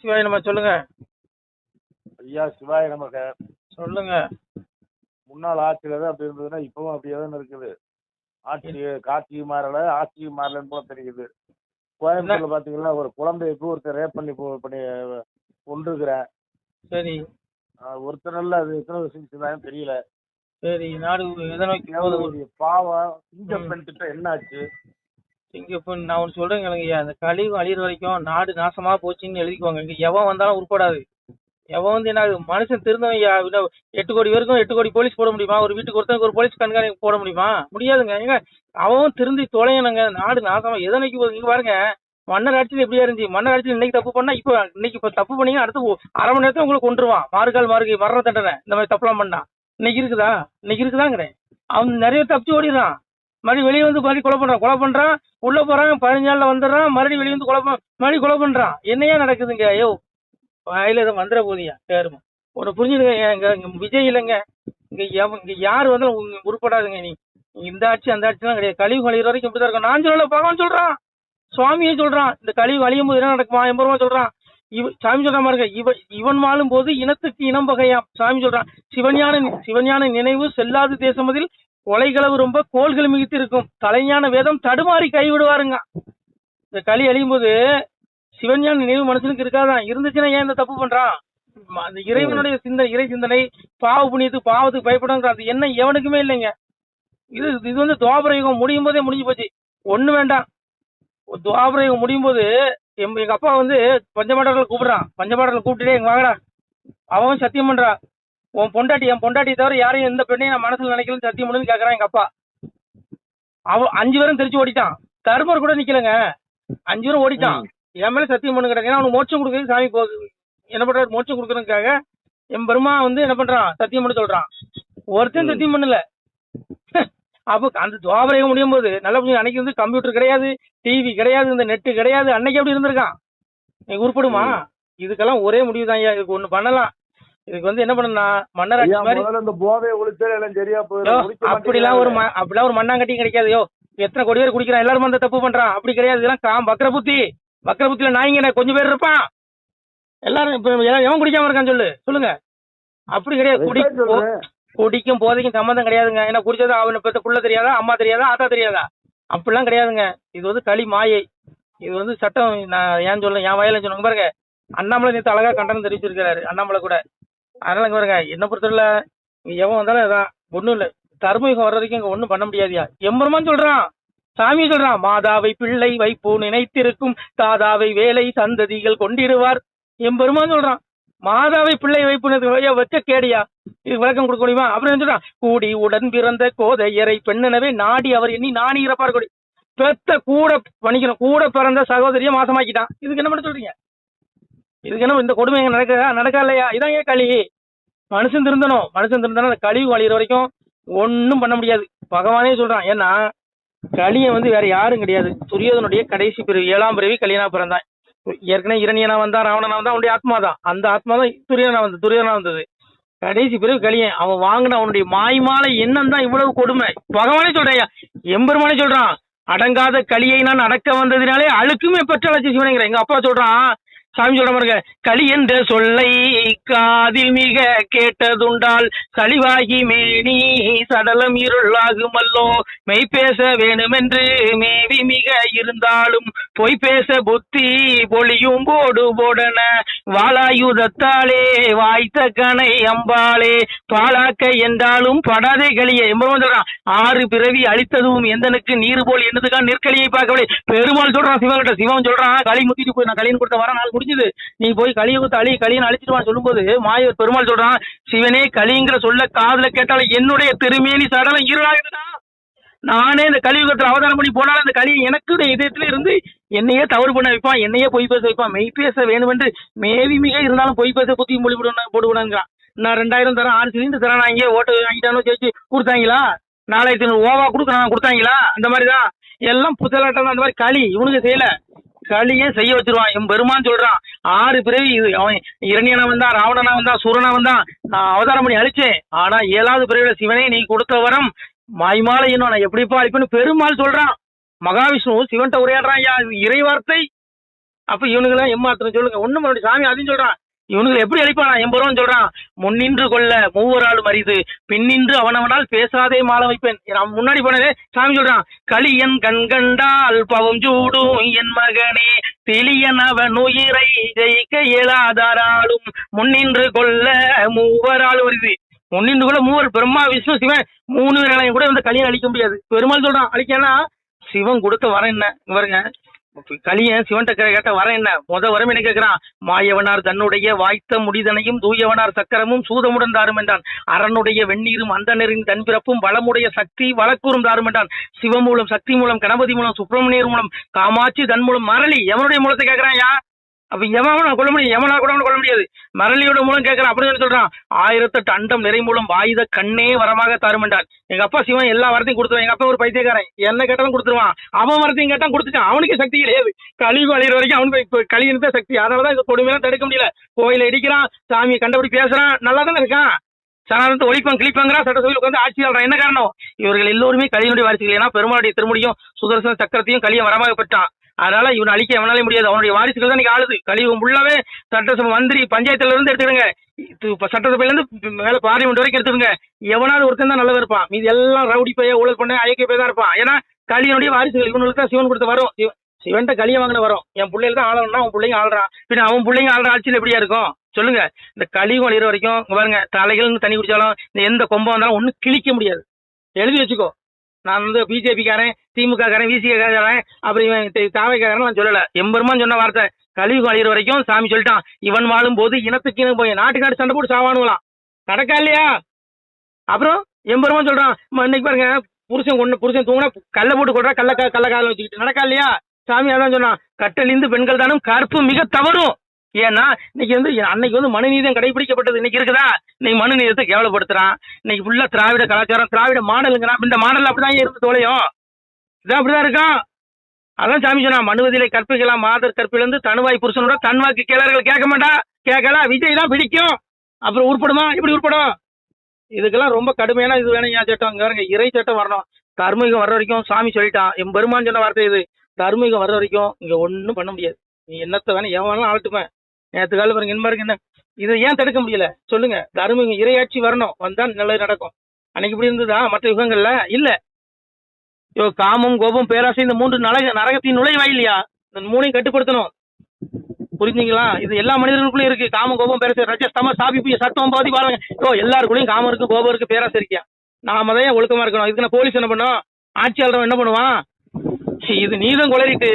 சிவாய நம்ம சொல்லுங்க. ஐயா சிவாய நமக. சொல்லுங்க. முன்னாள் ஆட்சியில தான் அப்படி இருந்ததுன்னா இப்பவும் அப்படியே தான் இருக்குது. காட்சியும் மாறல, ஆட்சியும் மாறலன்னு போல தெரியுது. கோயம்புத்தூர்ல பாத்தீங்கன்னா ஒரு குழந்தைக்கு ஒருத்தர் ரேப் பண்ணி கொண்டிருக்கிறேன். சரி. ஒருத்தர் இல்ல, அது எத்தனை வருஷம் தெரியல. சரி, நாடு எதை நோக்கி போகுது? பாவம். சிங்கப்பெண் திட்டம் என்ன ஆச்சு? சிங்கப்பெண் நான் ஒன்று சொல்றேங்க. அந்த கழிவு அழியிற வரைக்கும் நாடு நாசமா போச்சுன்னு எழுதிக்குவாங்க. இங்க எவன் வந்தாலும் உருப்படாது. எவன் வந்து என்ன மனுஷன் திருந்தவன் 8 கோடி பேருக்கும் 8 கோடி போலீஸ் போட முடியுமா? ஒரு வீட்டுக்கு ஒருத்தருக்கு ஒரு போலீஸ் கண்காணிப்பு போட முடியுமா? முடியாதுங்க. ஏங்க அவன் திருந்தி தொலையணுங்க. நாடு நாசமா எதை நோக்கி போகுது? இங்க பாருங்க, மன்னர் ஆட்சியில் எப்படியா இருந்துச்சு? மன்னர் ஆட்சியில் இன்னைக்கு தப்பு பண்ணா இன்னைக்கு தப்பு பண்ணீங்க, அடுத்து அரை மணி நேரத்துல உங்களுக்கு கொண்டுருவான். மாறுகை மரண தண்டனை. இந்த மாதிரி தப்புலாம் பண்ணா இன்னைக்கு இருக்குதாங்கிறேன். அவன் நிறைய தப்பிச்சு ஓடிடுறான். மறுபடியும் வெளியே வந்து மறுபடியும் கொலை பண்றான். உள்ள போறாங்க, 15 நாள்ல வந்துடுறான். மறுபடியும் வெளியே வந்து மறுபடியும் கொலை பண்றான். என்னையா நடக்குதுங்க? ஐயோ, வாயில எதுவும் வந்துட போதியா பேருமா உன புரிஞ்சுடுங்க. இங்க விஜய் இல்லைங்க. இங்க யாரு வந்தாலும் உருப்படாதுங்க. நீ இந்த ஆட்சி அந்த ஆட்சிலாம் கிடையாது. கழிவு அழிகிற வரைக்கும் இப்படிதான் இருக்கும். நான் சொல்லல, பகவான் சொல்றான், சுவாமியே சொல்றான். இந்த கழிவு அழியும் போது என்ன நடக்குமா? எம்பருமா சொல்றான். சாமி சொல்ற மாதிரி இவன் வாழும் போது இனத்துக்கு இனம் வகையாம். சாமி சொல்றான். சிவஞான நினைவு செல்லாது தேசமதில் கொலைகளவு ரொம்ப கோள்கள் மிகுத்து இருக்கும். தலைஞான வேதம் தடுமாறி கைவிடுவாருங்க. இந்த களி அழியும் போது சிவஞான நினைவு மனுஷனுக்கு இருக்காதான். இருந்துச்சுன்னா ஏன் இந்த தப்பு பண்றான்? அந்த இறைவனுடைய சிந்தனை, இறை சிந்தனை, பாவத்துக்கு பயப்படுங்கிற அது என்ன எவனுக்குமே இல்லைங்க. இது வந்து துவாபர யுகம் முடியும் போதே முடிஞ்சு போச்சு. ஒண்ணு வேண்டாம். துவாபர யுகம் முடியும் போது எங்க அப்பா வந்து பஞ்சபாடர்களை கூப்பிடுறான். பஞ்சபாடர்களை கூப்பிட்டுட்டே எங்க வாங்கடா, அவன் சத்தியம் பண்றா, என் பொண்டாட்டி தவிர யாரையும் எந்த பெண்ணையும் நான் மனசுல நினைக்கலன்னு சத்தியம் பண்ணுன்னு கேக்குறான் எங்க அப்பா. அவன் 5 பேரும் தெரிச்சு ஓடிட்டான். தர்மர் கூட நிக்கலங்க. 5 பேரும் ஓடிட்டான். என் மேல சத்தியம் பண்ணு கிடக்கு. ஏன்னா அவனுக்கு மோட்சம் கொடுக்குறது சாமி என்ன பண்றாரு? மோட்சம் கொடுக்கறதுக்காக என் பெருமா வந்து என்ன பண்றான்? சத்தியம் பண்ண சொல்றான். ஒருத்தன் சத்தியம் பண்ணல. அப்போ அந்த துவாபரகம் முடியும் போது நல்லா அன்னைக்கு வந்து கம்ப்யூட்டர் கிடையாது, டிவி கிடையாது, இந்த நெட்டு கிடையாது. அன்னைக்கு எப்படி இருந்திருக்கான்? நீங்க உருப்படுமா? இதுக்கெல்லாம் ஒரே முடிவு தான். இதுக்கு ஒண்ணு பண்ணலாம். இதுக்கு வந்து என்ன பண்ணா, மன்னராட்சி மாதிரி அப்படிலாம் ஒரு மண்ணாங்கட்டியும் கிடைக்காதையோ. எத்தனை கோடி பேர் குடிக்கிறான், எல்லாரும் அந்த தப்பு பண்றான். அப்படி கிடையாது. இதெல்லாம் வக்கரபுத்தியில நாய்ங்க கொஞ்சம் பேர் இருப்பான். எல்லாரும் இப்ப எவன் குடிக்காம இருக்கான்னு சொல்லுங்க. அப்படி கிடையாது. குடிக்கும் போதைக்கும் சம்மந்தம் கிடையாதுங்க. ஏன்னா குடிச்சது அவனை பெற்ற புள்ள தெரியாதா, அம்மா தெரியாதா, ஆத்தா தெரியாதா? அப்படிலாம் கிடையாதுங்க. இது வந்து களி மாயை. இது வந்து சட்டம். நான் ஏன் சொல்ல, என் வயல சொன்னாங்க பாருங்க. அண்ணாமலை நேற்று அழகா கண்டனம் தெரிவிச்சிருக்காரு, அண்ணாமலை கூட. அதனால பாருங்க, என்ன பொறுத்தவரை எவன் வந்தாலும் இதான் ஒண்ணும் இல்லை. தர்மயுகம் வர்ற வரைக்கும் இங்க ஒண்ணும் பண்ண முடியாதியா. எம்பெருமான் சொல்றான், சாமி சொல்றான். மாதாவை பிள்ளை வைப்பு நினைத்திருக்கும் தாதாவை வேலை சந்ததிகள் கொண்டிடுவார். எம்பெருமான் சொல்றான். மாதாவை பிள்ளை வைப்பு வச்ச கேடியா? இதுக்கு விளக்கம் கொடுக்க முடியுமா? அப்புறம் சொல்றான், கூடி உடன் பிறந்த கோதையரை பெண்ணெனவே நாடி அவர் எண்ணி நாணி இறப்பார். கொடி பெத்த கூட பணிக்கணும். கூட பிறந்த சகோதரிய மாசமாக்கிட்டான். இதுக்கு என்ன பண்ண சொல்றீங்க? இதுக்கு என்ன இந்த கொடுமை நடக்கா இல்லையா? இதான் ஏன் களி. மனுஷன் திருந்தணும். அந்த கழிவு அழிகிற வரைக்கும் ஒன்னும் பண்ண முடியாது. பகவானே சொல்றான். ஏன்னா களியை வந்து வேற யாரும் கிடையாது. துரியோதனுடைய கடைசி பிறவி, 7ஆம் பிறவி கலியனா பிறந்தான். ஏற்கனவே இரணியனா வந்தா, ராவணனா வந்தா, அவனுடைய ஆத்மா தான். அந்த ஆத்மா தான் துரியோதனா வந்தது. கடைசி பிறகு கலியன். அவன் வாங்கின அவனுடைய மாய்மாலை எண்ணம் தான் இவ்வளவு கொடுமை. பகவானே சொல்றேன், எம்பெருமானே சொல்றான். அடங்காத களியை நான் அடக்க வந்ததினாலே அழுக்குமே பெற்ற லட்சம் சிவனைங்கிற எங்க அப்பா சொல்றான். சாமி சொல்ற பாருங்க, களி என்ற சொல்லை காதில் மிக கேட்டதுண்டால் கழிவாகி மேனி சடலம் இருளாகுமல்லோ. மெய் பேச வேணுமென்று மேவி மிக இருந்தாலும் பொய் பேச புத்தி பொழியும் போடன வாளாயுதத்தாலே வாய்த்த கனை அம்பாளே பாலாக்க என்றாலும் படாதே களியை. சொல்றான், 6 பிறவி அழித்ததும் எந்தனுக்கு நீர் போல் என்னதுக்கான நெற்களியை பார்க்கவில்லை. பெருமாள் சொல்றான் சிவன்கிட்ட. சிவன் சொல்றான், களி முத்திட்டு போய் நான் களின்னு கொடுத்த வர நாள் முடிஞ்சது, நீ போய் களியை குத்து களியை அழிச்சிட்டு சொல்லும் போது மாயவர் பெருமாள் சொல்றான், சிவனே களிங்கிற சொல்ல காதுல கேட்டாலும் என்னுடைய திருமேனி சடலம் இருளாகுதுடா. நானே இந்த கலியுகத்தில் அவதாரம் பண்ணி போனாலும் அந்த களி எனக்கு இதயத்துல இருந்து என்னையே தவறு பண்ண வைப்பான், என்னையே பொய் பேச வைப்பான். மெய் பேச வேணும் என்று மேவி மிக இருந்தாலும் பொய் பேச புத்தி மொழி போடுவிடாங்கிறான். நான் 2000 தரேன், 6 சிலிண்டர் தரேன், நான் இங்கே ஓட்டு வாங்கிட்டானோ ஜெயிச்சு கொடுத்தாங்களா? 4500 ஓவா கொடுத்தாங்களா? அந்த மாதிரிதான் எல்லாம் புத்தலாட்டம். அந்த மாதிரி களி இவனுக்கு செய்யல, களியே செய்ய வச்சிருவான். என் பெருமான் சொல்றான், 6 பிறவி அவன் இரணியனா வந்தான், ராவணனா வந்தான், சூரனா வந்தான், நான் அவதாரம் பண்ணி அழிச்சேன். ஆனா 7வது பிறவில சிவனே நீ கொடுத்த வரம் மாய்மாலை இன்னும் நான் எப்படிப்பா அழிப்பேன்னு பெருமாள் சொல்றான். மகாவிஷ்ணு சிவன்கிட்ட உரையாடுறான். இறை வார்த்தை அப்ப இவனுங்களாம் எம்மாத்திரம் சொல்லுங்க. ஒண்ணும் பண்ண சாமி அதையும் சொல்றான். இவனுங்களை எப்படி அழிப்பானா? 80 ரூபான்னு சொல்றான். முன்னின்று கொள்ள மூவராலும் அரிது, பின்னின்று அவனவனால் பேசாதே மால வைப்பேன். நான் முன்னாடி போனதே சாமி சொல்றான். களியன் கண்கண்டால் பவம் சூடும் என் மகனே, தெளியன் அவன் உயிரை ஜெயிக்க இயலாதாராலும் முன்னின்று கொள்ள மூவராலும் அரிது. முன்னின்று கொள்ள மூவர், பிரம்மா விஷ்ணு சிவன் 3 பேராலையும் கூட இந்த களியன் அழிக்க முடியாது. பெருமாள் சொல்றான் அழிக்கனா. சிவன் கொடுத்த வரம் என்ன பாருங்க. கலியன் சிவன்ட்ட கேட்ட வரம் என்ன? வரம் என்ன கேட்கிறான்? மாயவனார் தன்னுடைய வாய்த்த முடிதனையும் தூயவனார் சக்கரமும் சூதமுடன் தாரும் என்றான். அரணுடைய வெந்நீரும் அந்தனரின் கண்பிறப்பும் வளமுடைய சக்தி வழக்கூறும் தாரும் என்றான். சிவமூலம், சக்தி மூலம், கணபதி மூலம், சுப்பிரமணியர் மூலம், காமாட்சி தன் மூலம், மரளி எவனுடைய மூலத்தை கேட்கிறான். யா அப்ப எவனா கொள்ள முடியும்? எவனா கூட கொள்ள முடியாது. மரளியோட மூலம் கேட்கறான். அப்படின்னு சொல்றான். 1008 அண்டம் நிறை மூலம் வாயுத கண்ணே வரமாக தாரும் என்றான். எங்க அப்பா சிவன் எல்லா வரத்தையும் கொடுத்துருவான். எங்க அப்பா ஒரு பைத்தியக்காரன், என்ன கேட்டாலும் கொடுத்துருவான். அவன் வரத்தையும் கேட்டான், கொடுத்துட்டான். அவனுக்கு சக்தி கிடையாது. கழிவு அழிகிற வரைக்கும் அவனுக்கு கழிவுதான் சக்தி. அதனாலதான் இந்த கொடுமையெல்லாம் தடுக்க முடியல. கோயில இடிக்கிறான், சாமியை கண்டபடி பேசுறான், நல்லா தானே இருக்கான். சனாதனத்தை ஒழிப்பம் கிளிப்பங்கிறா, சட்டசபையில் வந்து ஆட்சி ஆள்றான். என்ன காரணம்? இவர்கள் எல்லோருமே கலியனுடைய வாரிசுகள். ஏன்னா பெருமாளுடைய திருமுடியும் சுதர்சன சக்கரத்தையும் கலியன் வரமாக பெற்றான். அதனால இவன் அழிக்க எவனாலே முடியாது. அவனுடைய வாரிசுகள் தான் இன்னைக்கு ஆளுது. கலியுகம் ஃபுல்லாவே சட்டசபை மந்திரி பஞ்சாயத்துல இருந்து எடுத்துடுங்க, சட்டசபையில இருந்து மேல பார்லிமெண்ட் வரைக்கும் எடுத்துடுங்க. எவனாவது ஒருத்தன் தான் நல்லதா இருப்பான். மீது எல்லாம் ரவுடி பைய ஊழல் பண்ண அயக்க பைய தான் இருப்பான். ஏன்னா கலியனுடைய வாரிசுகள். இவனுக்கு தான் சிவன் கொடுத்த வரும். சிவன்ட்ட கலிய வாங்கின வரும். என் பிள்ளைகள் தான் ஆளணும்னா அவன் பிள்ளைங்க ஆள்றான். பின்ன அவன் பிள்ளைங்க ஆள்ற ஆட்சியில் எப்படியா இருக்கும் சொல்லுங்க? இந்த கலியுகம் அழிகிற வரைக்கும் பாருங்க, தலைகள் தண்ணி குடிச்சாலும் இந்த எந்த கொம்பம் வந்தாலும் ஒன்னும் கிழிக்க முடியாது. எழுதி வச்சுக்கோ. நான் வந்து பிஜேபி காரன், திமுக காரன், விசிக காரன், அப்புறம் இவன் தாவைக்காரன் நான் சொல்லல. எம்பெருமான் சொன்ன வார்த்தை. கலியுகம் அழிகிற வரைக்கும் சாமி சொல்லிட்டான். இவன் வாழும் போது இனத்துக்கு போய் நாட்டுக்காடு சண்டை போட்டு சாவானுலாம். நடக்கா இல்லையா? அப்புறம் எம்பெருமான் சொல்றான். இன்னைக்கு பாருங்க, புருஷன் தூங்கினா கல்ல போட்டு கொள்றா, கல்ல காலம் வச்சுக்கிட்டு. நடக்கா இல்லையா? சாமி அதான் சொன்னான். கட்டழிந்து பெண்கள் தானும் கற்பு மிக தவறும். ஏன்னா இன்னைக்கு வந்து அன்னைக்கு வந்து மனுநீதம் கடைபிடிக்கப்பட்டது. இன்னைக்கு இருக்குதா? இன்னைக்கு மனுநீதத்தை கேவலப்படுத்துறான். இன்னைக்கு ஃபுல்லா திராவிட கலாச்சாரம், திராவிட மாடலுங்கிறான். இந்த மாடல் அப்படிதான் இருந்து தோலையும் இதான் அப்படிதான் இருக்கும். அதான் சாமி சொன்னா, மனுவதிலை கற்பிக்கலாம் மாதர் கற்பிலிருந்து தனுவாய் புருஷனோட தன்வாக்கு கேளர்கள் கேட்க மாட்டா. கேட்கலாம், விஜய் தான் பிடிக்கும். அப்புறம் உருப்படுமா? இப்படி உருப்படும். இதுக்கெல்லாம் ரொம்ப கடுமையான இது வேணும். ஏன் சட்டம் இங்க பாருங்க, இறை சட்டம் வரணும். தர்மீகம் வர்ற வரைக்கும் சாமி சொல்லிட்டான். என் பெருமான் சொன்ன வார்த்தை இது. தர்மீகம் வர்ற வரைக்கும் இங்க ஒன்னும் பண்ண முடியாது. நீ என்னத்த வேணும் எவன் வேணாலும் ஆளட்டுப்பேன். நேற்று காலம் பாருங்க, என்ன பாருங்க, என்ன இதை ஏன் தடுக்க முடியல சொல்லுங்க? தர்மீகம் இறையாட்சி வரணும், வந்தா நல்லது நடக்கும். அன்னைக்கு இப்படி இருந்ததா மற்ற யுகங்கள்ல? இல்ல. காமம், கோபம், பேராசை, இந்த 3 நரகத்தின் நுழைவாயில்லையா? இந்த 3ஐயும் கட்டுப்படுத்தணும். புரிஞ்சுங்களா? இது எல்லா மனிதர்களுக்குள்ளயும் இருக்கு. காமம், கோபம், பேராசை, ரஜஸ்தம சாபிப்பிய சத்தம் பாதி பாருங்க. எல்லாருக்குள்ளயும் காமம் இருக்கு, கோபம் இருக்கு, பேராசை இருக்கியா? நாம தான் ஒழுக்கமா இருக்கணும். இதுக்கு நான் போலீஸ் என்ன பண்ணும்? ஆட்சியாளர் என்ன பண்ணுவான்? இது நீதம் குளறிட்டு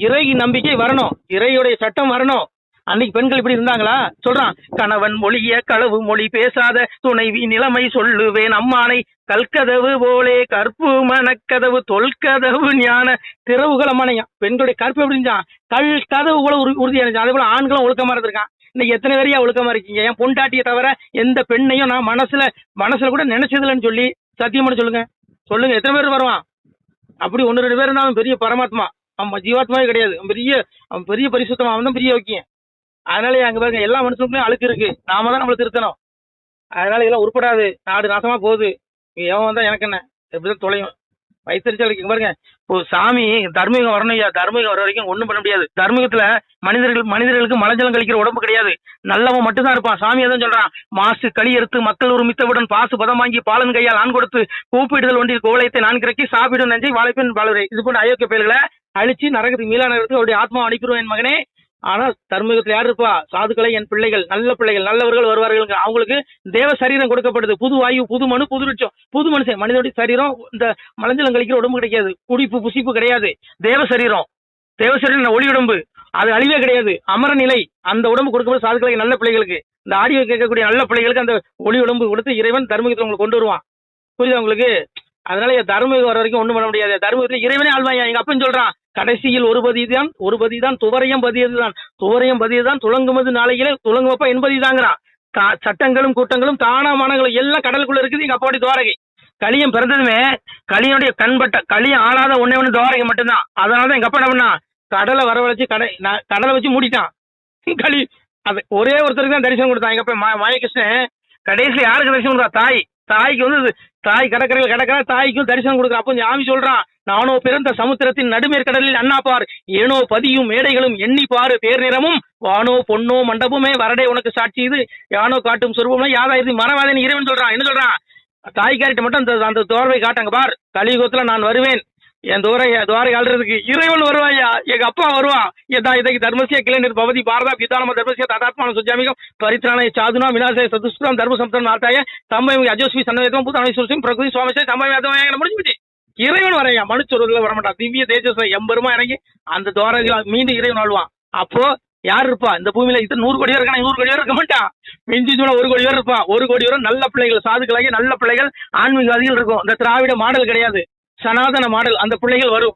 இறை நம்பிக்கை வரணும், இறையுடைய சட்டம் வரணும். அன்னைக்கு பெண்கள் இப்படி இருந்தாங்களா? சொல்றான். கணவன் மொழிய களவு மொழி பேசாத துணைவி நிலைமை சொல்லுவேன் அம்மானை, கல்கதவு போலே கற்பு மனக்கதவு தொல்கதவு ஞான திறவுகளை மனையான். பெண்களுடைய கற்பு எப்படி இருந்தான்? கதவு போல உறுதியா இருந்துச்சு. அதே போல ஆண்களும் ஒழுக்கமா இருந்திருக்கான். இன்னைக்கு எத்தனை பேரையா ஒழுக்கமா இருக்கீங்க? என் பொண்டாட்டியை தவிர எந்த பெண்ணையும் நான் மனசுல கூட நினைச்சதில்லைன்னு சொல்லி சத்தியமான சொல்லுங்க. எத்தனை பேர் வருவான்? அப்படி 1-2 பேர் இருந்தா அவன் பெரிய பரமாத்மா. அவன் ஜீவாத்மாவே கிடையாது. அவன் பெரிய பரிசுத்தமா, அவன் தான் பெரிய வைக்கியம். அதனால அங்க பாருங்க, எல்லா மனுஷனுக்குமே அழுக்கு இருக்கு. நாம தான் நம்மளை திருத்தணும். அதனால இதெல்லாம் உருப்படாது. நாடு நாசமா போகுது. எவன் வந்தா எனக்கு என்ன? எப்படிதான் தொலையும். வயிற்றுச்சல் இருக்கு பாருங்க. இப்போ சாமி தர்மீகம் வரணும் ஐயா. தர்மீகம் வர வரைக்கும் ஒண்ணும் பண்ண முடியாது. தர்மீகத்துல மனிதர்களுக்கு மலஜலம் கழிக்கிற உடம்பு கிடையாது. நல்லவன் மட்டும்தான் இருப்பான். சாமி எதுவும் சொல்றான். மாசு களி எடுத்து மக்கள் ஒரு மித்தவுடன் பாசு பதம் வாங்கி பாலன் கையால் ஆண் கொடுத்து கூப்பிடுதல் ஒன்றில் கோவலத்தை நான் கிறக்கி சாப்பிடும் நெஞ்சை வாழைப்பெண் வாழரை. இது போன்ற அயோக்கிய பெயர்களை அழிச்சு நரகத்துக்கு மீளா நரகத்துக்கு அவருடைய ஆத்மா அனுப்பிடுவேன் என் மகனே. ஆனா தர்மீகத்துல யாரு இருப்பா? சாதுக்களை என் பிள்ளைகள், நல்ல பிள்ளைகள், நல்லவர்கள் வருவார்கள். அவங்களுக்கு தேவ சரீரம் கொடுக்கப்படுது. புது வாயு, புது மனு, புது ரிச்சம், புது மனுஷன். மனிதனுடைய சரீரம் இந்த மலஞ்சலம் கழிக்கிற உடம்பு கிடைக்காது. குடிப்பு புசிப்பு கிடையாது. தேவ சரீரம் ஒளி உடம்பு, அது அழிவே கிடையாது. அமர நிலை. அந்த உடம்பு கொடுக்கப்படுது சாதுக்களை நல்ல பிள்ளைகளுக்கு. இந்த ஆடியோ கேட்கக்கூடிய நல்ல பிள்ளைகளுக்கு அந்த ஒளி உடம்பு கொடுத்து இறைவன் தர்மீகத்துல உங்களுக்கு கொண்டு வருவான். புரியுதா உங்களுக்கு? அதனால தர்மீகம் வர வரைக்கும் ஒண்ணும் பண்ண முடியாது. தர்மீகத்துல இறைவனே ஆழ்வாயா. எங்க அப்பன் சொல்றான். கடைசியில் ஒரு பதிதான் துவரையம் பதியதுதான் துளங்குமது நாளையில துளங்குவப்ப என்பதுதாங்கிறான். சட்டங்களும் கூட்டங்களும் தானாமானங்களும் எல்லாம் கடலுக்குள்ள இருக்குது. எங்க அப்பாவுடைய துவாரகை. களியம் பிறந்ததுமே களியனுடைய கண்பட்ட களியம் ஆளாத ஒண்ணு துவாரகை மட்டும்தான். அதனாலதான் எங்க அப்பா என்ன பண்ணா, கடலை வரவழைச்சு கடலை வச்சு மூடிட்டான். களி அது ஒரே ஒருத்தருக்கு தான் தரிசனம் கொடுத்தான். எங்க அப்பா மாயகிருஷ்ணன். கடைசியில யாருக்கு தரிசனம் கொடுத்தா? தாய்க்கு வந்து தாய் கடற்கரையில் கிடக்கிற தாய்க்கும் தரிசனம் கொடுக்குற. அப்போ சாமி சொல்றான், நானோ பிறந்த சமுத்திரத்தின் நடுமேற்கடலில் அண்ணாப்பார், ஏனோ பதியும் மேடைகளும் எண்ணி பாரு தேர் நிறமும், வானோ பொன்னோ மண்டபமே வரடே உனக்கு சாட்சி இது, யானோ காட்டும் சொருபமே யாதாயிரு மரவாதன் இறைவன் சொல்றான். என்ன சொல்றான்? தாய்க்காரிட்ட மட்டும் அந்த தோர்வை காட்டாங்க பார், கலியுகத்துல நான் வருவேன், என் துவாரை ஆள்றதுக்கு இறைவன் வருவாயா, எங்க அப்பா வருவான். எதா இதற்கு தர்மசிய கிளை பவதி பாரதா பிதானம தர்மசிய ததாத்மான சுஜாமிகம் பரித்ராணய சாதுனா விநாசய சதுஷ்கிரம் தர்ம சம்சம் நாத்தாய சம்பயம் அஜோஸ்மி சன்னவேதம் பூதானி சுருசிம் பிரகிருதி சுவாமிசை சம்பயம் முடிஞ்சு போச்சு. இறைவன் வரையா, மனுச்சொருல வரமாட்டான். திவ்ய தேஜஸ் எம்பெருமா இறங்கி அந்த துவாரத்தில் மீண்டும் இறைவன் வாழ்வான். அப்போ யார் இருப்பா இந்த பூமியில? இது 100 கோடி பேர் இருக்கான, 100 கோடி பேர் இருக்க மாட்டான். மிஞ்சி சொன்னா 1 கோடி பேர் இருப்பான். 1 கோடி பேரும் நல்ல பிள்ளைகள், சாதுக்களாகி நல்ல பிள்ளைகள், ஆன்மீகவாதிகள் இருக்கும். இந்த திராவிட மாடல் கிடையாது, சனாதன மாடல். அந்த பிள்ளைகள் வரும்.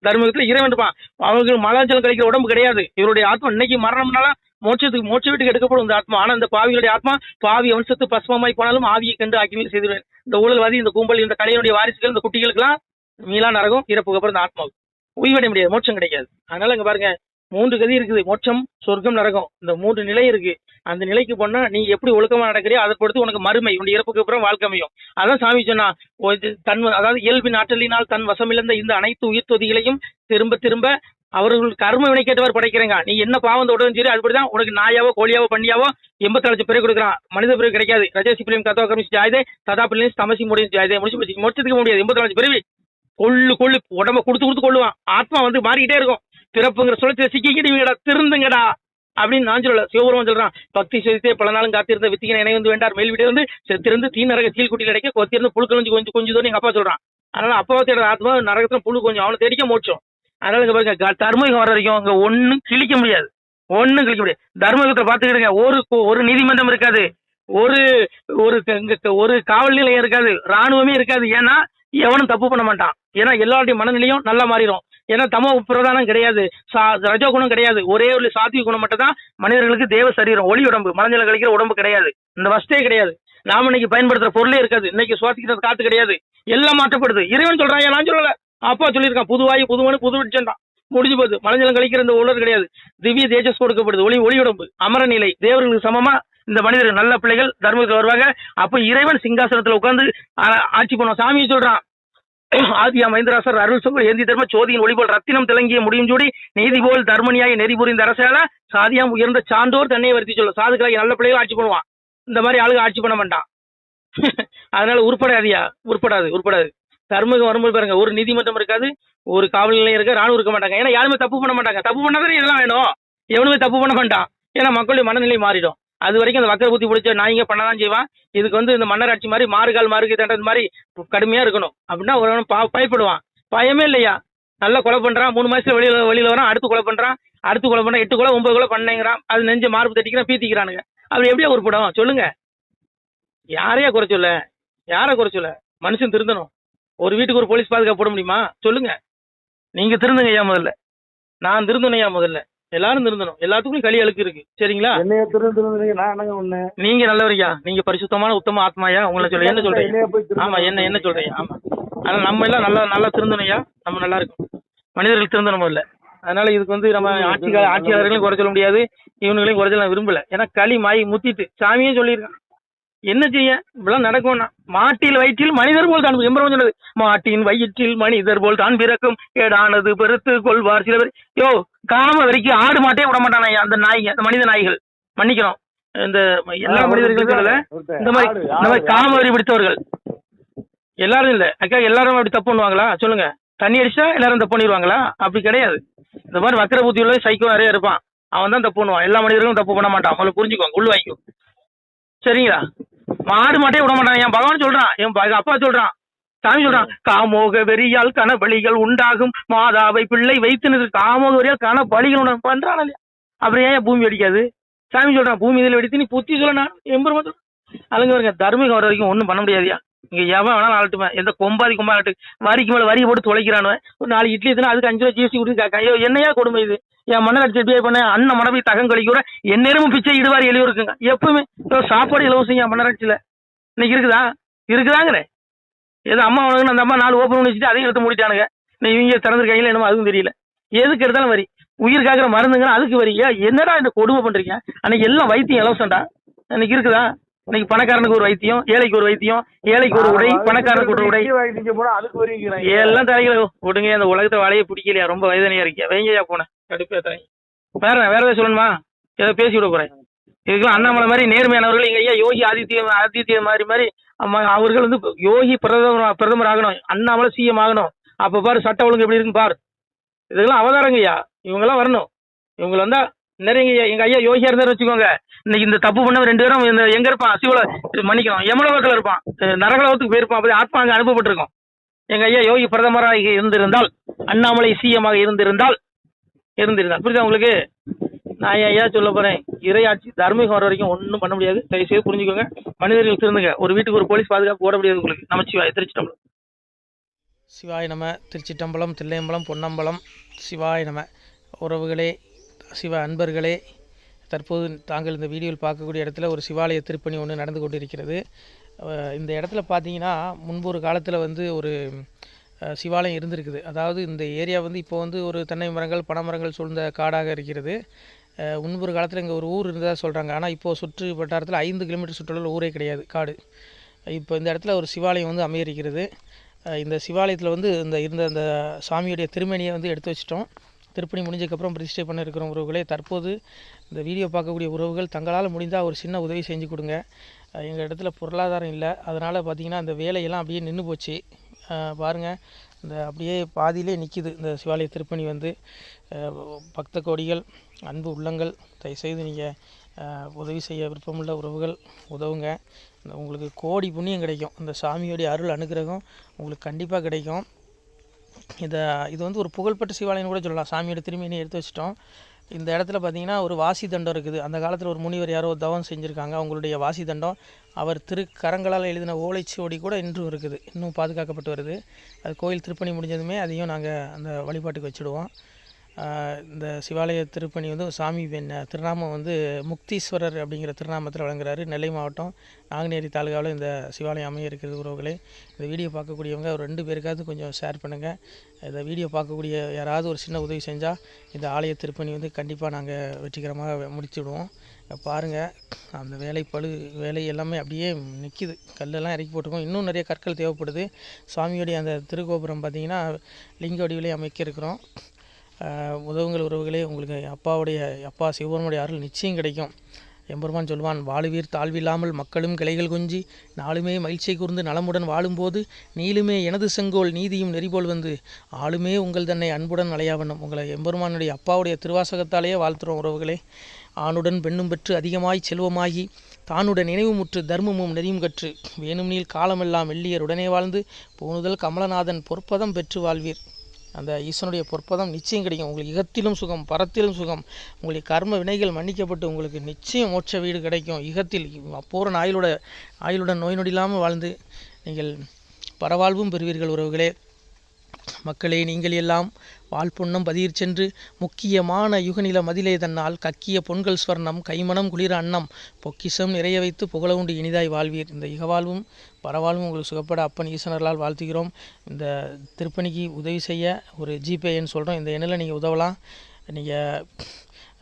தர்மத்துல இறைவன் இருப்பான். அவங்களுக்கு மலாச்சலம் கழிக்கிற உடம்பு கிடையாது. இவருடைய ஆத்மா இன்னைக்கு மரணம்னால மோட்ச வீட்டுக்கு எடுக்கப்படும் இந்த ஆத்மா. ஆனா இந்த பாவிகளுடைய ஆத்மா பாவி வம்சத்து பஸ்மமாய் போனாலும் ஆவியை கண்டு ஆக்கி செய்துவேன். இந்த ஊழல்வாதி, இந்த கும்பல், இந்த கலையினுடைய வாரிசுகள், இந்த குட்டிகளுக்கெல்லாம் மீளா நரகம், இறப்புக்கு அப்புறம் இந்த ஆத்மாவுக்கு உய்வடைய முடியாது, மோட்சம் கிடைக்காது. அதனால இங்க பாருங்க, 3 கதி இருக்குது, மோட்சம், சொர்க்கம், நரகம். இந்த 3 நிலை இருக்கு. அந்த நிலைக்கு போனா நீ எப்படி ஒழுக்கமா நடக்கிறியோ அதை பொறுத்து உனக்கு மறுமை, உன்னுடைய இறப்புக்கு அப்புறம் வாழ்க்கை அமையும். அதான் சாமி சொன்னா, அதாவது இயல்பின் ஆற்றலினால் தன் வசமிழந்த இந்த அனைத்து உயிர் தொதிகளையும் திரும்ப திரும்ப அவர்கள் கர்ம வினைக்கேற்றவர் படைக்கிறேங்க. நீ என்ன பாவம் தொடரும் சரி, அதுபடிதான் உனக்கு நாயாவோ கோழியாவோ பண்ணியாவோ 84 லட்சம் பிறகு கொடுக்குறான். மனித பிறகு கிடைக்காது. ரஜசி பிள்ளையும் கதவா கர்மிச்சு ஜாயதே ததா பிள்ளையும் தமசி முடியும் ஜாயதே முடிச்சதுக்கு முடியாது. 84 லட்சம் பிறவி கொள்ளு உடம்ப கொடுத்து கொள்ளுவான். ஆத்மா வந்து மாறிக்கிட்டே இருக்கும். பிறப்புங்கிற சொல்லத்தை சிக்கிக்கிட்டீங்கடா, திருந்துங்கடா அப்படின்னு நான் சொல்லல, சிவபெருமான் சொல்றான். பக்தி செய்தே பல நாளும் காத்திருந்த வித்திகனை இணை வந்து வேண்டார், மேல் வீட்டை வந்து செத்திருந்து தீ நரக கீழ்குட்டியில் அடைக்க கொத்திருந்து புழு கொஞ்சம் தோணி எங்க அப்பா சொல்றான். அதனால அப்பாவை தேட ஆத்மா நரகத்துல புழு கொஞ்சம், அவனை தேடிக்க மோட்சம். அதனால இங்க பாருங்க, தர்மயுகம் வர வரைக்கும் இங்க ஒன்னும் கிழிக்க முடியாது. தர்மயுகத்தை பாத்துக்கிடுங்க. ஒரு நீதிமன்றம் இருக்காது, ஒரு காவல் நிலையம் இருக்காது, ராணுவமே இருக்காது. ஏன்னா எவனும் தப்பு பண்ண மாட்டான். ஏன்னா எல்லாருடைய மனநிலையும் நல்லா மாறிடும். ஏன்னா தமோ பிரதானம் கிடையாது, ரஜோ குணம் கிடையாது. ஒரே ஒரு சாத்விக குணம் மட்டும் தான் மனிதர்களுக்கு. தேவ சரீரம், ஒளி உடம்பு, மனநிலை கழிக்கிற உடம்பு கிடையாது. இந்த வஸ்தே கிடையாது. நாம இன்னைக்கு பயன்படுத்துற பொருளே இருக்காது. இன்னைக்கு சுவாசிக்கிறது காத்து கிடையாது. எல்லாம் மாற்றப்படுது. இறைவன் சொல்றான், நான் சொல்லல, அப்பா சொல்லியிருக்கான். புதுவாயு புதுமனு புது விட்சந்தான் முடிஞ்சு போகுது. மனநிலம் கழிக்கிற இந்த உலர் கிடையாது. திவ்ய தேஜஸ் கொடுக்கப்படுது, ஒளி உடம்பு, அமரநிலை. தேவர்களுக்கு சமமா இந்த மனிதர்கள் நல்ல பிள்ளைகள் தர்மத்தில் வருவாங்க. அப்ப இறைவன் சிங்காசனத்துல உட்கார்ந்து ஆட்சி பண்ணுவான். சாமியை சொல்றான், ஆதியா மகேந்திராசர் அருள் சொல் ஏந்தி தர்ம சோதியின் ஒளிபோல் ரத்தினம் திளங்கிய முடியும் ஜோடி நீதி போல் தர்மனியாய் நெறி புரிந்த அரசால சாதியாம் உயர்ந்த சான்றோர் தன்னை வருத்தி சொல்ல. சாதுக்களாகி நல்ல பிள்ளைகள் ஆட்சி பண்ணுவான். இந்த மாதிரி ஆளுங்க ஆட்சி பண்ண மாட்டான். அதனால உருப்படாது. தர்மகம் வரும்போது பாருங்க, ஒரு நீதிமன்றம் இருக்காது, ஒரு காவல் நிலையம் இருக்க, ராணுவம் இருக்க மாட்டாங்க. ஏன்னா யாருமே தப்பு பண்ண மாட்டாங்க. தப்பு பண்ணாதான் இதெல்லாம் வேணும். எவனுமே தப்பு பண்ண மாட்டான். ஏன்னா மக்களுடைய மனநிலை மாறிடும். அது வரைக்கும் அந்த வக்கர புத்தி பிடிச்ச நாய்ங்க பண்ணதான் செய்வான். இதுக்கு வந்து இந்த மன்னராட்சி மாதிரி மாறுகால் தண்டது மாதிரி கடுமையா இருக்கணும். அப்படின்னா ஒரு பயப்படுவான். பயமே இல்லையா, நல்லா கொலை பண்றான், 3 மாசத்துல வெளியில வரான், அடுத்து கொலை பண்றான், 8 கொலை 9 கொலை பண்ணேங்கிறான். அது நெஞ்ச மார்பு தட்டிக்கிறான், பீத்திக்கிறானுங்க. அப்படி எப்படியா உருப்படும் சொல்லுங்க? யாரையா குறை சொல்ல? மனுஷன் திருந்தணும். ஒரு வீட்டுக்கு ஒரு போலீஸ் பாதுகாப்பு போட முடியுமா சொல்லுங்க? நீங்க திருந்துங்க ஐயா முதல்ல, நான் திருந்தணும் ஐயா முதல்ல, எல்லாரும் திருந்தணும். எல்லாத்துக்கும் களி அழுக்கு இருக்கு, சரிங்களா? நீங்க நல்லவரையா, நீங்க பரிசுத்தமான உத்தம ஆத்மாயா, உங்களை சொல்ல என்ன சொல்றீங்க? ஆமா, என்ன சொல்றீங்க? ஆமா, ஆனா நம்ம எல்லாம் நல்லா திருந்தணும் ஐயா, நம்ம நல்லா இருக்கும். மனிதர்கள் திருந்தணும் முதல்ல. அதனால இதுக்கு வந்து நம்ம ஆட்சியாளர்களையும் குறை சொல்ல முடியாது, இவனுங்களையும் குறை சொல்ல விரும்பல. ஏன்னா களி மாய் முத்திட்டு சாமியே சொல்லியிருக்கான். என்ன செய்ய இப்பெல்லாம் நடக்கும்னா, மாட்டில் வயிற்றில் மனிதர் போல் தான் எம்பரம் சொன்னது. மாட்டின் வயிற்றில் மனிதர் போல் தான் பிறக்கும், ஏடானது பெருத்து கொள்வார் சில பேர். யோ, காம வரைக்கும் ஆடு மாட்டே விட மாட்டானா அந்த நாய்ங்க, அந்த மனித நாய்கள். மன்னிக்கணும், இந்த எல்லா மனிதர்களுக்கும் இந்த மாதிரி காம வரி பிடித்தவர்கள் எல்லாரும் இல்ல அக்கா. எல்லாரும் அப்படி தப்பு பண்ணுவாங்களா சொல்லுங்க? தண்ணி அடிச்சா எல்லாரும் தப்பு பண்ணிடுவாங்களா? அப்படி கிடையாது. இந்த மாதிரி வக்கர புத்தி உள்ள சைக்கோ நிறைய இருப்பான், அவன் தான் தப்பு பண்ணுவான். எல்லா மனிதர்களும் தப்பு பண்ண மாட்டான். அவங்களை புரிஞ்சுக்குவாங்க, உள்ள வாங்கிக்கும், சரிங்களா? ஆடு மாட்டே விட மாட்டான். என் பகவான் சொல்றான், என் அப்பா சொல்றான், சாமி சொல்றான், காமோக வெறியால் கனபலிகள் உண்டாகும், மாதாவை பிள்ளை வைத்து காமோக வெறியால் கனபலிகள் பண்றான் இல்லையா? அப்புறம் ஏன் பூமி வெடிக்காது? சாமி சொல்றான், பூமி இதில் வெடித்து நீ புத்தி சொல்ல. நான் எம்பெருமான் அலங்க வருங்க. தர்மீகம் வர வரைக்கும் ஒன்றும் பண்ண முடியாதியா. இங்க எவன் வேணாலும் ஆளட்டுமே, எந்த கொம்பாதி ஆளட்டு, வரிக்கு மேல வரி போட்டு தொலைக்கிறானுவன். ஒரு 4 இட்லி எத்தனை அதுக்கு 5 ரூபா ஜிஎஸ்டி கொடுத்து ஐயோ என்னையா கொடுமை இது? என் மன்னராட்சி எப்படி பண்ண அண்ணன் மனதை தகம் கழிக்கூட எந்நேரமும் பிச்சை இடுவார் எழுதி இருக்குங்க. எப்பவுமே சாப்பாடு இலவசம் என் மன்னராட்சியில இன்னைக்கு இருக்குதாங்கிறேன். ஏதோ அம்மா உனக்கு அந்த அம்மா 4 ஓப்பன் பண்ணி வச்சுட்டு அதையும் எடுத்து மூடிட்டானுங்க. இவங்க திறந்துருக்காங்களா என்னமோ அதுவும் தெரியல. எதுக்கு எடுத்தாலும் வரி, உயிர் காக்கிற மருந்துங்க அதுக்கு வரி. என்னடா இந்த கொடுமை பண்றீங்க? அன்னைக்கு எல்லாம் வைத்தியம் இலவசம்டா, இன்னைக்கு இருக்குதா? இன்னைக்கு பணக்காரனுக்கு ஒரு வைத்தியம், ஏழைக்கு ஒரு வைத்தியம், ஏழைக்கு ஒரு உடை, பணக்காரனுக்கு ஒரு உடை, வாங்கிட்டு போனா அதுக்கு வருவீங்க. எல்லாம் தலைகளை விடுங்க. அந்த உலகத்தை வாழையே பிடிக்கலையா? ரொம்ப வயதனையா இருக்கியா? வைங்கய்யா போனேன் கடுப்பே தாய். வேற ஏதாவது சொல்லணுமா? ஏதோ பேசி விட போறேன். இதுக்கெல்லாம் அண்ணாமலை மாதிரி நேர்மையானவர்கள் எங்க ஐயா யோகி ஆதித்ய மாதிரி அவர்கள் வந்து யோகி பிரதமர் ஆகணும், அண்ணாமலை சிஎம் ஆகணும். அப்ப பாரு சட்ட ஒழுங்கு எப்படி இருக்குன்னு பாரு. இதெல்லாம் அவதாரங்க ஐயா. இவங்கெல்லாம் வரணும். இவங்க வந்தா நிறைய எங்க ஐயா யோகியா இருந்தாரு வச்சுக்கோங்க. இன்னைக்கு இந்த தப்பு பண்ண 2 பேரும் எங்க இருப்பான்? சிவல மன்னிக்கணும், யமலோகத்துல இருப்பான், நரகலோகத்துக்கு போயிருப்பான். அப்படி ஆத்மா அங்க அனுப்பப்பட்டிருக்கோம். எங்க ஐயா யோகி பிரதமராக இருந்திருந்தால், அண்ணாமலை சிஎமாக இருந்திருந்தால் புரியுதா உங்களுக்கு? நான் ஐயா சொல்ல போறேன், இறையாட்சி தர்மீகம் வர வரைக்கும் ஒன்றும் பண்ண முடியாது. தயவுசெய்து புரிஞ்சுக்கோங்க. மனிதர்கள் திருந்துங்க. ஒரு வீட்டுக்கு ஒரு போலீஸ் பாதுகாப்பு போட முடியாது உங்களுக்கு. நமச்சிவாய. திருச்சிட்டம்பலம். சிவாய நம. திருச்சிட்டம்பலம், தில்லையம்பலம், பொன்னம்பலம். சிவாய நம. உறவுகளே, சிவ அன்பர்களே, தற்போது தாங்கள் இந்த வீடியோவில் பார்க்கக்கூடிய இடத்துல ஒரு சிவாலய திருப்பணி ஒன்று நடந்து கொண்டிருக்கிறது. இந்த இடத்துல பார்த்தீங்கன்னா முன்பு ஒரு காலத்தில் வந்து ஒரு சிவாலயம் இருந்திருக்குது. அதாவது இந்த ஏரியா வந்து இப்போ வந்து ஒரு தென்னை மரங்கள், பனைமரங்கள் சூழ்ந்த காடாக இருக்கிறது. முன்பொரு காலத்தில் இங்கே ஒரு ஊர் இருந்ததாக சொல்கிறாங்க. ஆனால் இப்போது சுற்று வட்டாரத்தில் 5 கிலோமீட்டர் சுற்றுலா ஊரே கிடையாது, காடு. இப்போ இந்த இடத்துல ஒரு சிவாலயம் வந்து அமையிருக்கிறது. இந்த சிவாலயத்தில் வந்து இருந்த அந்த சாமியுடைய திருமணியை வந்து எடுத்து வச்சிட்டோம். திருப்பணி முடிஞ்சதுக்கப்புறம் பிரதிஷ்டை பண்ண இருக்கிற உறவுகளே, தற்போது இந்த வீடியோ பார்க்கக்கூடிய உறவுகள் தங்களால் முடிந்தால் ஒரு சின்ன உதவி செஞ்சு கொடுங்க. எங்கள் இடத்துல பொருளாதாரம் இல்லை. அதனால் பார்த்திங்கன்னா அந்த வேலையெல்லாம் அப்படியே நின்று போச்சு. பாருங்கள், இந்த அப்படியே பாதியிலே நிற்கிது இந்த சிவாலய திருப்பணி வந்து. பக்த கோடிகள், அன்பு உள்ளங்கள், தயவுசெய்து நீங்கள் உதவி செய்ய விருப்பமுள்ள உறவுகள் உதவுங்க. உங்களுக்கு கோடி புண்ணியம் கிடைக்கும். இந்த சாமியோடைய அருள் அனுகிரகம் உங்களுக்கு கண்டிப்பாக கிடைக்கும். இது வந்து ஒரு புகழ்பெற்ற சிவாலயம் கூட சொல்லலாம். சாமியோட திருமணியை எடுத்து வச்சிட்டோம். இந்த இடத்துல பார்த்திங்கன்னா ஒரு வாசி தண்டம் இருக்குது. அந்த காலத்தில் ஒரு முனிவர் யாரோ தவம் செஞ்சுருக்காங்க. அவங்களுடைய வாசி தண்டம் அவர் திருக்கரங்களால் எழுதின ஓலைச்சுவடி கூட இன்றும் இருக்குது, இன்னும் பாதுகாக்கப்பட்டு வருது. அது கோயில் திருப்பணி முடிஞ்சதுமே அதையும் நாங்கள் அந்த வழிபாட்டுக்கு வச்சுடுவோம். இந்த சிவாலய திருப்பணி வந்து சாமி திருநாமம் வந்து முக்தீஸ்வரர் அப்படிங்கிற திருநாமத்தில் வழங்குறாரு. நெல்லை மாவட்டம் நாங்குநேரி தாலுகாவில் இந்த சிவாலயம் அமைய இருக்கிறது உறவுகளே. இந்த வீடியோ பார்க்கக்கூடியவங்க ஒரு 2 பேருக்காவது கொஞ்சம் ஷேர் பண்ணுங்கள். இந்த வீடியோ பார்க்கக்கூடிய யாராவது ஒரு சின்ன உதவி செஞ்சால் இந்த ஆலய திருப்பணி வந்து கண்டிப்பாக நாங்கள் வெற்றிகரமாக முடிச்சுடுவோம். பாருங்கள், அந்த வேலை எல்லாமே அப்படியே நிற்கிது. கல்லெல்லாம் இறக்கி போட்டிருக்கோம். இன்னும் நிறைய கற்கள் தேவைப்படுது. சுவாமியோடைய அந்த திருக்கோபுரம் பார்த்திங்கன்னா லிங்க வடிவிலே அமைக்க இருக்கிறோம். உதவுங்கள் உறவுகளே. உங்களுக்கு அப்பா சிவபெருமானுடைய அருள் நிச்சயம் கிடைக்கும். எம்பெருமான் சொல்வான், வாழுவீர் தாழ்வில்லாமல் மக்களும் கிளைகள் கொஞ்சி நாளுமே மகிழ்ச்சியை கூர்ந்து நலமுடன் வாழும்போது நீளுமே எனது செங்கோல் நீதியும் நெறிபோல் வந்து ஆளுமே உங்கள் தன்னை அன்புடன் அலையாவண்ணம். உங்களை எம்பெருமானுடைய அப்பாவுடைய திருவாசகத்தாலேயே வாழ்த்துறோம் உறவுகளே. ஆணுடன் பெண்ணும் பெற்று அதிகமாய் செல்வமாகி தானுடன் நினைவுமுற்று தர்மமும் நெறியும் கற்று வேணும் நீள் காலமெல்லாம் வெள்ளியர் உடனே வாழ்ந்து போனுதல் கமலநாதன் பொற்பதம் பெற்று வாழ்வீர். அந்த ஈசனுடைய பொற்பதம் நிச்சயம் கிடைக்கும். உங்களுக்கு இகத்திலும் சுகம், பரத்திலும் சுகம். உங்களுடைய கர்ம வினைகள் மன்னிக்கப்பட்டு உங்களுக்கு நிச்சயம் மோட்ச வீடு கிடைக்கும். இகத்தில் பூரண ஆயுளுடன் நோய் நொடி இல்லாமல் வாழ்ந்து நீங்கள் பரவாழ்வும் பெறுவீர்கள் உறவுகளே. மக்களே, நீங்கள் எல்லாம் வாழ்பொன்னம் பதியிற் சென்று முக்கியமான யுகநில மதிலே தன்னால் கக்கிய பொன்கள் ஸ்வர்ணம் கைமணம் குளிர அன்னம் பொக்கிஷம் நிறைய வைத்து புகழ உண்டு இனிதாய் வாழ்வீர். இந்த இகவாழ்வும் பரவாழ்வும் உங்களுக்கு சுகப்பட அப்பன் ஈசனர்களால் வாழ்த்துகிறோம். இந்த திருப்பணிக்கு உதவி செய்ய ஒரு ஜிபே எண் சொல்கிறோம். இந்த எண்ணில் நீங்கள் உதவலாம். நீங்கள்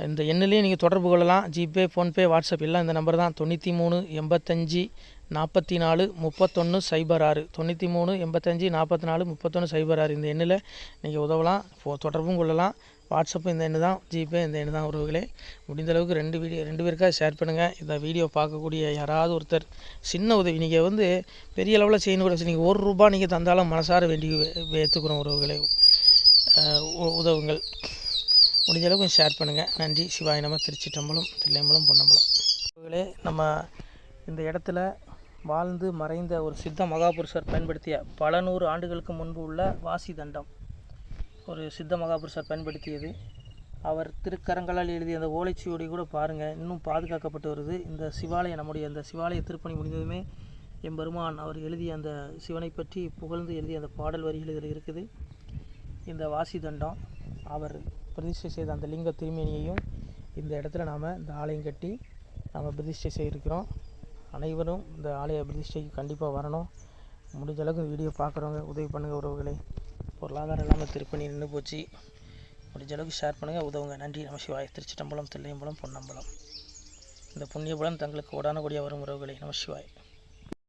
இந்த எண்ணிலேயே நீங்கள் தொடர்பு கொள்ளலாம். ஜிபே, ஃபோன்பே, வாட்ஸ்அப் எல்லாம் இந்த நம்பர் தான். 93 85 44 31 06 93 85 44 31 06. இந்த எண்ணில் நீங்கள் உதவலாம், தொடர்பும் கொள்ளலாம். வாட்ஸ்அப்பு இந்த எண்ணு தான், ஜிபே இந்த எண்ணு தான் உறவுகளே. முடிந்தளவுக்கு 2 பேருக்காக ஷேர் பண்ணுங்கள். இந்த வீடியோ பார்க்கக்கூடிய யாராவது ஒருத்தர் சின்ன உதவி, நீங்கள் வந்து பெரிய அளவில் செய்யணும் கூட, நீங்கள் ₹1 நீங்கள் தந்தாலும் மனசார வேண்டி ஏற்றுக்கிறோம் உறவுகளே. உதவுங்கள். முடிஞ்ச அளவுக்கு கொஞ்சம் ஷேர் பண்ணுங்கள். நன்றி. சிவாய நம. திருச்சிட்டம்பலம், தில்லையம்பலம், பொன்னம்பலம். உறவுகளே, நம்ம இந்த இடத்துல வாழ்ந்து மறைந்த ஒரு சித்த மகாபுருஷர் பயன்படுத்திய பல 100 ஆண்டுகளுக்கு முன்பு உள்ள வாசி தண்டம் ஒரு சித்த மகாபுருஷர் பயன்படுத்தியது. அவர் திருக்கரங்களால் எழுதிய அந்த ஓலைச்சுவடி கூட பாருங்கள், இன்னும் பாதுகாக்கப்பட்டு வருது. இந்த சிவாலயம், நம்முடைய அந்த சிவாலய திருப்பணி முடிந்ததுமே எம்பெருமான் அவர் எழுதிய அந்த சிவனை பற்றி புகழ்ந்து எழுதிய அந்த பாடல் வரிகள் இதில் இருக்குது. இந்த வாசி தண்டம் அவர் பிரதிஷ்டை செய்த அந்த லிங்க திருமேனியையும் இந்த இடத்துல நாம் இந்த ஆலயம் கட்டி நாம் பிரதிஷ்டை செய்திருக்கிறோம். அனைவரும் இந்த ஆலய பிரதிஷ்டைக்கு கண்டிப்பாக வரணும். முடிஞ்ச அளவுக்கு வீடியோ பார்க்குறவங்க உதவி பண்ணுங்கள் உறவுகளே. பொருளாதாரம் இல்லாமல் திருப்பணி நின்று போச்சு. முடிஞ்ச அளவுக்கு ஷேர் பண்ணுங்கள், உதவுங்க. நன்றி. நம சிவாய. திருச்சிட்டம்பலம், தில்லையம்பலம், பொன்னம்பலம். இந்த புண்ணிய பலன் தங்களுக்கு உடானபடியாக வரும் உறவுகளை நம சிவாய்.